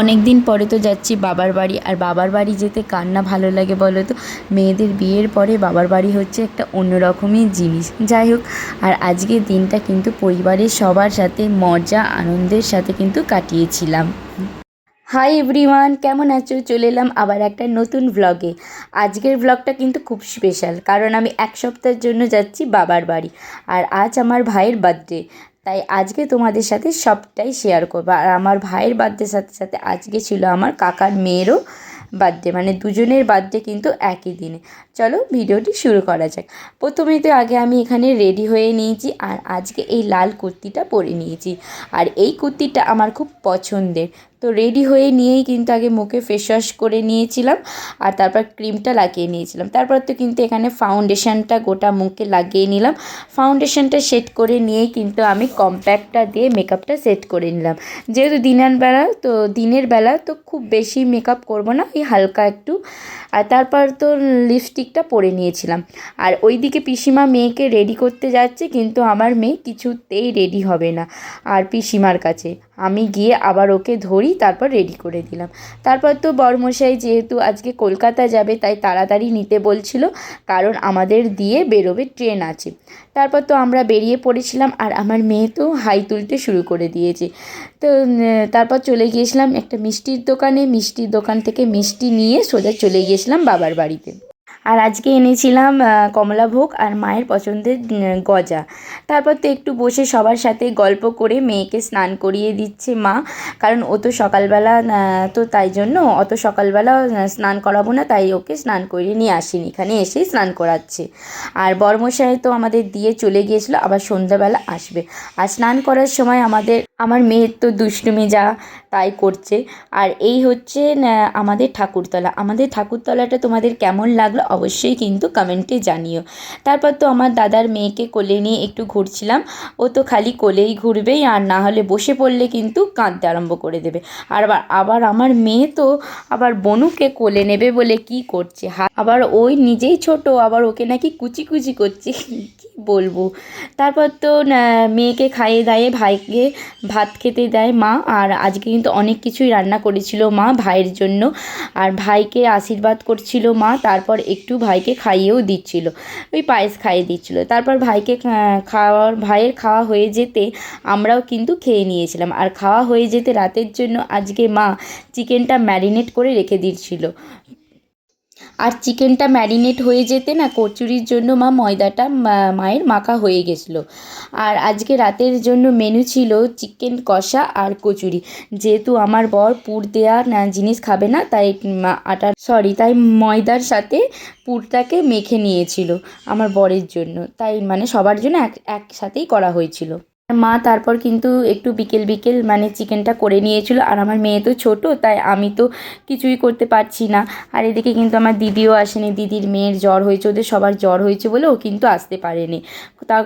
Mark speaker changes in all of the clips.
Speaker 1: অনেক দিন পরে তো যাচ্ছি বাবার বাড়ি। আর বাবার বাড়ি যেতে কার না ভালো লাগে বলো তো। মেয়েদের বিয়ের পরে বাবার বাড়ি হচ্ছে একটা অন্যরকমই জিনিস। যাই হোক, আর আজকের দিনটা কিন্তু পরিবারের সবার সাথে মজা আনন্দের সাথে কিন্তু কাটিয়েছিলাম। হাই এভরিওয়ান, কেমন আছো? চলে এলাম আবার একটা নতুন ভ্লগে। আজকের ভ্লগটা কিন্তু খুব স্পেশাল, কারণ আমি এক সপ্তাহের জন্য যাচ্ছি বাবার বাড়ি। আর আজ আমার ভাইয়ের বার্থডে, তাই আজকে তোমাদের সাথে সবটাই শেয়ার করবো। আর আমার ভাইয়ের বার্থডের সাথে সাথে আজকে ছিল আমার কাকার মেয়েরও বার্থডে, মানে দুজনের বার্থডে কিন্তু একই দিনে। চলো ভিডিওটি শুরু করা যাক। প্রথমেই তো আগে আমি এখানে রেডি হয়ে নিয়েছি, আর আজকে এই লাল কুর্তিটা পরে নিয়েছি। আর এই কুর্তিটা আমার খুব পছন্দের। তো রেডি হয়ে নিয়েই কিন্তু আগে মুখে ফেস ওয়াশ করে নিয়েছিলাম, আর তারপর ক্রিমটা লাগিয়ে নিয়েছিলাম। তারপর তো কিন্তু এখানে ফাউন্ডেশনটা গোটা মুখে লাগিয়ে নিলাম। ফাউন্ডেশনটা সেট করে নিয়েই কিন্তু আমি কম্প্যাক্টটা দিয়ে মেকআপটা সেট করে নিলাম। যেহেতু দিনের বেলা তো খুব বেশি মেকআপ করব না, এই হালকা একটু। আর তারপর তো লিপস্টিকটা পরে নিয়েছিলাম। আর ওইদিকে পিসিমা মেয়েকে রেডি করতে যাচ্ছে, কিন্তু আমার মেয়ে কিছুতেই রেডি হবে না। আর পিসিমার কাছে আমি গিয়ে আবার ওকে ধরি, তারপর রেডি করে দিলাম। তারপর তো বরমশাই যেহেতু আজকে কলকাতা যাবে, তাই তাড়াতাড়ি নিতে বলছিল, কারণ আমাদের দিয়ে বেরোবে ট্রেন আছে। তারপর তো আমরা বেরিয়ে পড়েছিলাম, আর আমার মেয়ে তো হাই তুলতে শুরু করে দিয়েছে। তো তারপর চলে গিয়েছিলাম একটা মিষ্টির দোকানে। মিষ্টির দোকান থেকে মিষ্টি নিয়ে সোজা চলে গিয়েছিলাম বাবার বাড়িতে। আর আজকে এনেছিলাম কমলাভোগ আর মায়ের পছন্দের গজা। তারপর তো একটু বসে সবার সাথে গল্প করে মেয়েকে স্নান করিয়ে দিচ্ছে মা, কারণ ও তো সকালবেলা তো তাই জন্য অত সকালবেলা স্নান করাবো না, তাই ওকে স্নান করিয়ে নিয়ে আসিনি, এখানে এসেই স্নান করাচ্ছে। আর বরমশাই তো আমাদের দিয়ে চলে গিয়েছিলো, আবার সন্ধ্যাবেলা আসবে। আর স্নান করার সময় আমার মেয়ের তো দুষ্টুমি যা তাই করছে। আর এই হচ্ছে আমাদের ঠাকুরতলাটা তোমাদের কেমন লাগলো অবশ্যই কিন্তু কমেন্টে জানিও। তারপর তো আমার দাদার মেয়েকে কোলে নিয়ে একটু ঘুরছিলাম। ও তো খালি কোলেই ঘুরবেই, আর না হলে বসে পড়লে কিন্তু কাঁদতে আরম্ভ করে দেবে। আর আবার আমার মেয়ে তো আবার বনুকে কোলে নেবে বলে কি করছে, আবার ওই নিজেই ছোট, আবার ওকে নাকি কুচি কুচি করছে কি বলবো। তারপর তো মেয়েকে খাইয়ে দাইয়ে ভাইকে ভাত খেতে দেয় মা। আর আজকে কিন্তু অনেক কিছুই রান্না করেছিল মা ভাইয়ের জন্য, আর ভাইকে আশীর্বাদ করছিল মা। তারপর একটু ভাইকে খাইয়েও দিচ্ছিল, ওই পায়েস খাইয়ে দিচ্ছিল। তারপর ভাইয়ের খাওয়া হয়ে যেতে আমরাও কিন্তু খেয়ে নিয়েছিলাম। আর খাওয়া হয়ে যেতে রাতের জন্য আজকে মা চিকেনটা ম্যারিনেট করে রেখে দিচ্ছিল। আর চিকেনটা ম্যারিনেট হয়ে যেতে না কচুরির জন্য ময়দাটা মায়ের মাখা হয়ে গেছিলো। আর আজকে রাতের জন্য মেনু ছিল চিকেন কষা আর কচুরি। যেহেতু আমার বর পুর দেওয়া জিনিস খাবে না, তাই তাই ময়দার সাথে পুরটাকে মেখে নিয়েছিল আমার বরের জন্য, তাই মানে সবার জন্য একসাথেই করা হয়েছিল। মা তারপর কিন্তু একটু বিকেল মানে চিকেনটা করে নিয়েছিল। আর আমার মেয়ে তো ছোটো, তাই আমি তো কিছুই করতে পারছি না। আর এদিকে কিন্তু আমার দিদিও আসেনি, দিদির মেয়ের জ্বর হয়েছে, ওদের সবার জ্বর হয়েছে বলে ও কিন্তু আসতে পারেনি। তাও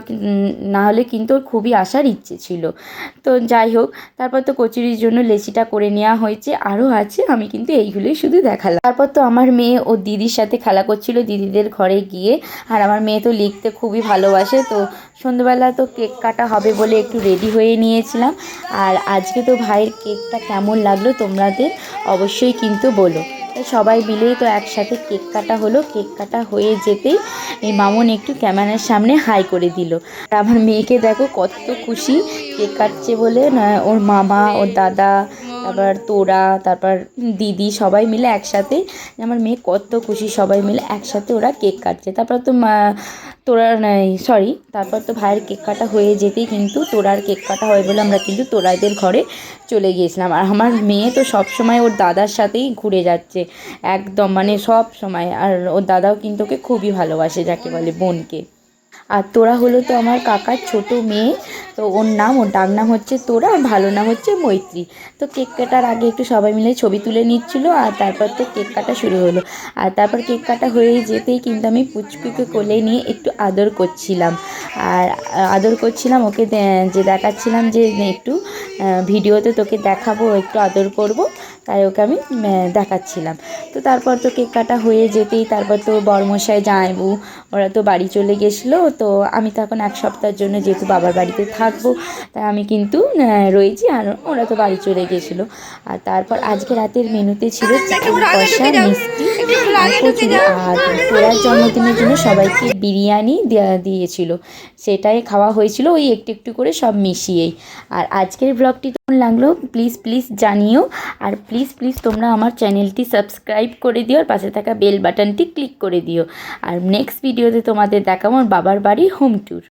Speaker 1: নাহলে কিন্তু ওর খুবই আসার ইচ্ছে ছিল। তো যাই হোক, তারপর তো কচুরির জন্য লেচিটা করে নেওয়া হয়েছে, আরও আছে, আমি কিন্তু এইগুলোই শুধু দেখালাম। তারপর তো আমার মেয়ে ও দিদির সাথে খেলা করছিল দিদিদের ঘরে গিয়ে। আর আমার মেয়ে তো লিখতে খুবই ভালোবাসে, তো সন্ধ্যাবেলা তো কেক কাটা হবে বলে একটু রেডি হয়ে নিয়েছিলাম। আর আজকে তো ভাইয়ের কেকটা কেমন লাগলো তোমাদের অবশ্যই কিন্তু বলো। সবাই মিলেই তো একসাথে কেক কাটা হলো। কেক কাটা হয়ে যেতেই এই মামুন একটু ক্যামেরার সামনে হাই করে দিল। আর আমার মেয়েকে দেখো কত খুশি কেক কাটছে বলে। ওর মামা, ওর দাদা, তারপর দিদি সবাই মিলে একসাথে, আমার মেয়ে কত খুশি, সবাই মিলে একসাথে ওরা কেক কাটছে। তারপর তো ভাইয়ের কেক কাটা হয়ে যেতেই কিন্তু তোরার কেক কাটা হয় বলে আমরা কিন্তু তোরাদের ঘরে চলে গিয়েছিলাম। আর আমার মেয়ে তো সব সময় ওর দাদার সাথেই ঘুরে যাচ্ছে, একদম মানে সব সময়। আর ওর দাদাও কিন্তু ওকে খুবই ভালোবাসে, যাকে বলে বোনকে। আর তোরা হলো তো আমার কাকার ছোট মেয়ে, তো ওর ডাক নাম হচ্ছে তোরা, আর ভালো নাম হচ্ছে মৈত্রী। তো কেক কাটার আগে একটু সবাই মিলে ছবি তুলে নিচ্ছিল, আর তারপর তো কেক কাটা শুরু হলো। আর তারপর কেক কাটা হয়ে যেতেই কিন্তু আমি পুচকুকে কোলে নিয়ে একটু আদর করছিলাম। আর আদর করছিলাম ওকে, যে দেখাচ্ছিলাম যে একটু ভিডিওতে তোকে দেখাবো, একটু আদর করব, তাই ওকে আমি দেখাচ্ছিলাম। তো তারপর তো কেক কাটা হয়ে যেতেই তারপর তো বরমশাই জামাইবু ওরা তো বাড়ি চলে গেছিলো। তো আমি তো এখন 1 সপ্তাহের জন্য যেহেতু বাবার বাড়িতে থাকবো, তাই আমি কিন্তু রয়েছি, আর ওরা তো বাড়ি চলে গেছিলো। আর তারপর আজকে রাতের মেনুতে ছিল চিকেন কষা, মিষ্টি আর কচুরি, আর তোরার জন্মদিনের জন্য সবাইকে বিরিয়ানি দিয়েছিল, সেটাই খাওয়া হয়েছিল ওই একটু একটু করে সব মিশিয়েই। আর আজকের ব্লগটি কেমন লাগলো প্লিজ জানিও, আর প্লিজ তোমরা আমার চ্যানেলটি সাবস্ক্রাইব করে দিও, আর পাশে থাকা বেল বাটনটি ক্লিক করে দিও। আর নেক্সট ভিডিওতে তোমাদের দেখাবো আমার বাবার বাড়ির হোম ট্যুর।